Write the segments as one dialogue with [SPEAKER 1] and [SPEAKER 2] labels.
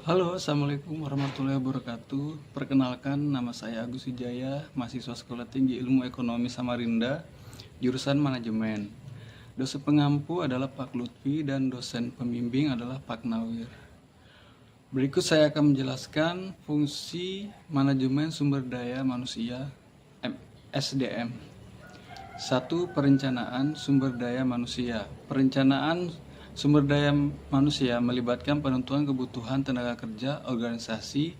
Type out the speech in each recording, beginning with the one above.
[SPEAKER 1] Halo, Assalamualaikum warahmatullahi wabarakatuh. Perkenalkan, nama saya Agus Wijaya, mahasiswa Sekolah Tinggi Ilmu Ekonomi Samarinda, jurusan Manajemen. Dosen pengampu adalah Pak Lutfi dan dosen pembimbing adalah Pak Nawir. Berikut saya akan menjelaskan fungsi manajemen sumber daya manusia SDM. 1. Perencanaan sumber daya manusia. Perencanaan sumber daya manusia melibatkan penentuan kebutuhan tenaga kerja organisasi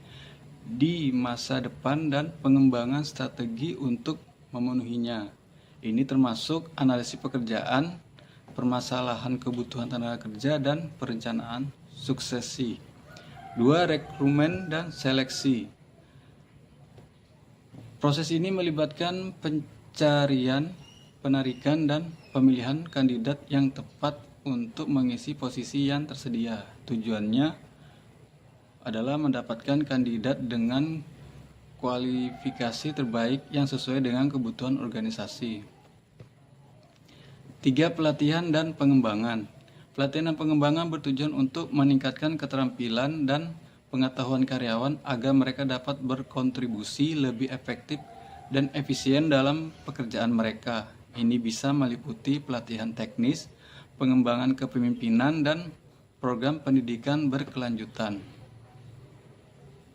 [SPEAKER 1] di masa depan dan pengembangan strategi untuk memenuhinya. Ini termasuk analisis pekerjaan, permasalahan kebutuhan tenaga kerja, dan perencanaan suksesi. 2. Rekrutmen dan seleksi. Proses ini melibatkan pencarian, penarikan, dan pemilihan kandidat yang tepat untuk mengisi posisi yang tersedia. Tujuannya adalah mendapatkan kandidat dengan kualifikasi terbaik yang sesuai dengan kebutuhan organisasi. 3. Pelatihan dan pengembangan. Pelatihan dan pengembangan bertujuan untuk meningkatkan keterampilan dan pengetahuan karyawan agar mereka dapat berkontribusi lebih efektif dan efisien dalam pekerjaan mereka. Ini bisa meliputi pelatihan teknis, pengembangan kepemimpinan, dan program pendidikan berkelanjutan.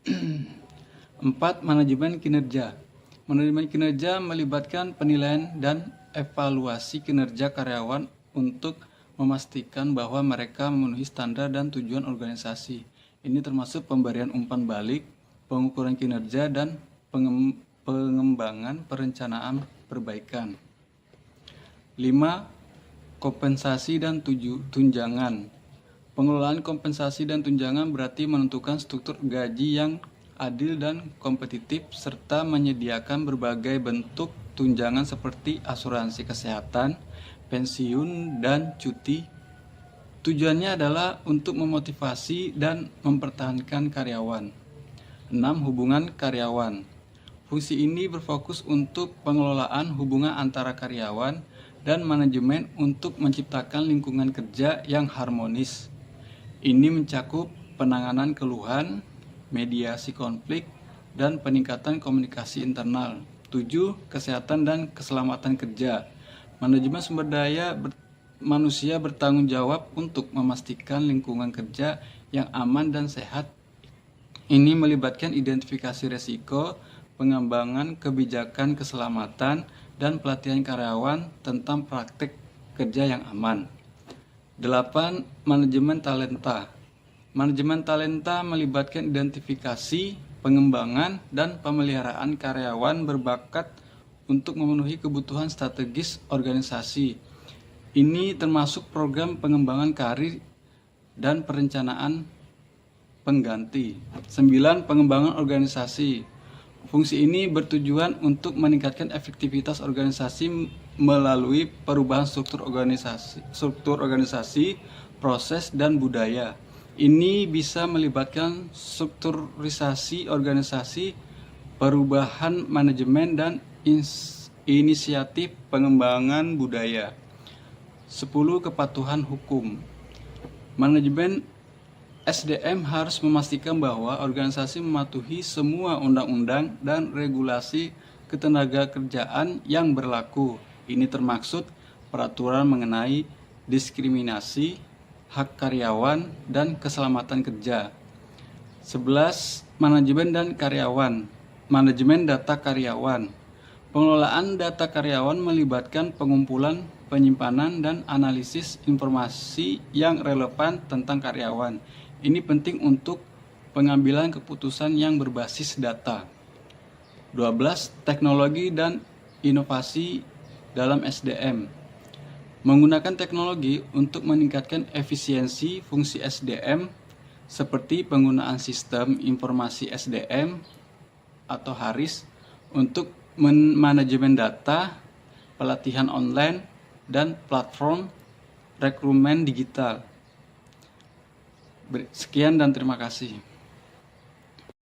[SPEAKER 1] 4. Manajemen kinerja. Manajemen kinerja melibatkan penilaian dan evaluasi kinerja karyawan untuk memastikan bahwa mereka memenuhi standar dan tujuan organisasi. Ini termasuk pemberian umpan balik, pengukuran kinerja, dan pengembangan perencanaan perbaikan. 5. Kompensasi dan tunjangan. Pengelolaan kompensasi dan tunjangan berarti menentukan struktur gaji yang adil dan kompetitif serta menyediakan berbagai bentuk tunjangan seperti asuransi kesehatan, pensiun, dan cuti. Tujuannya adalah untuk memotivasi dan mempertahankan karyawan. 6. Hubungan karyawan. Fungsi ini berfokus untuk pengelolaan hubungan antara karyawan dan manajemen untuk menciptakan lingkungan kerja yang harmonis. Ini mencakup penanganan keluhan, mediasi konflik, dan peningkatan komunikasi internal. 7. Kesehatan dan keselamatan kerja. Manajemen sumber daya manusia bertanggung jawab untuk memastikan lingkungan kerja yang aman dan sehat. Ini melibatkan identifikasi risiko, pengembangan kebijakan keselamatan, dan pelatihan karyawan tentang praktik kerja yang aman. 8. Manajemen talenta. Manajemen talenta melibatkan identifikasi, pengembangan, dan pemeliharaan karyawan berbakat untuk memenuhi kebutuhan strategis organisasi. Ini termasuk program pengembangan karir dan perencanaan pengganti. 9. Pengembangan organisasi. Fungsi ini bertujuan untuk meningkatkan efektivitas organisasi melalui perubahan struktur organisasi, proses, dan budaya. Ini bisa melibatkan strukturisasi organisasi, perubahan manajemen, dan inisiatif pengembangan budaya. 10. Kepatuhan hukum. Manajemen SDM harus memastikan bahwa organisasi mematuhi semua undang-undang dan regulasi ketenagakerjaan yang berlaku. Ini termaksud peraturan mengenai diskriminasi, hak karyawan, dan keselamatan kerja. 11. Manajemen dan karyawan. Manajemen data karyawan. Pengelolaan data karyawan melibatkan pengumpulan, penyimpanan, dan analisis informasi yang relevan tentang karyawan. Ini penting untuk pengambilan keputusan yang berbasis data. 12. Teknologi dan inovasi dalam SDM. Menggunakan teknologi untuk meningkatkan efisiensi fungsi SDM seperti penggunaan sistem informasi SDM atau HARIS untuk manajemen data, pelatihan online, dan platform rekrutmen digital. Sekian dan terima kasih.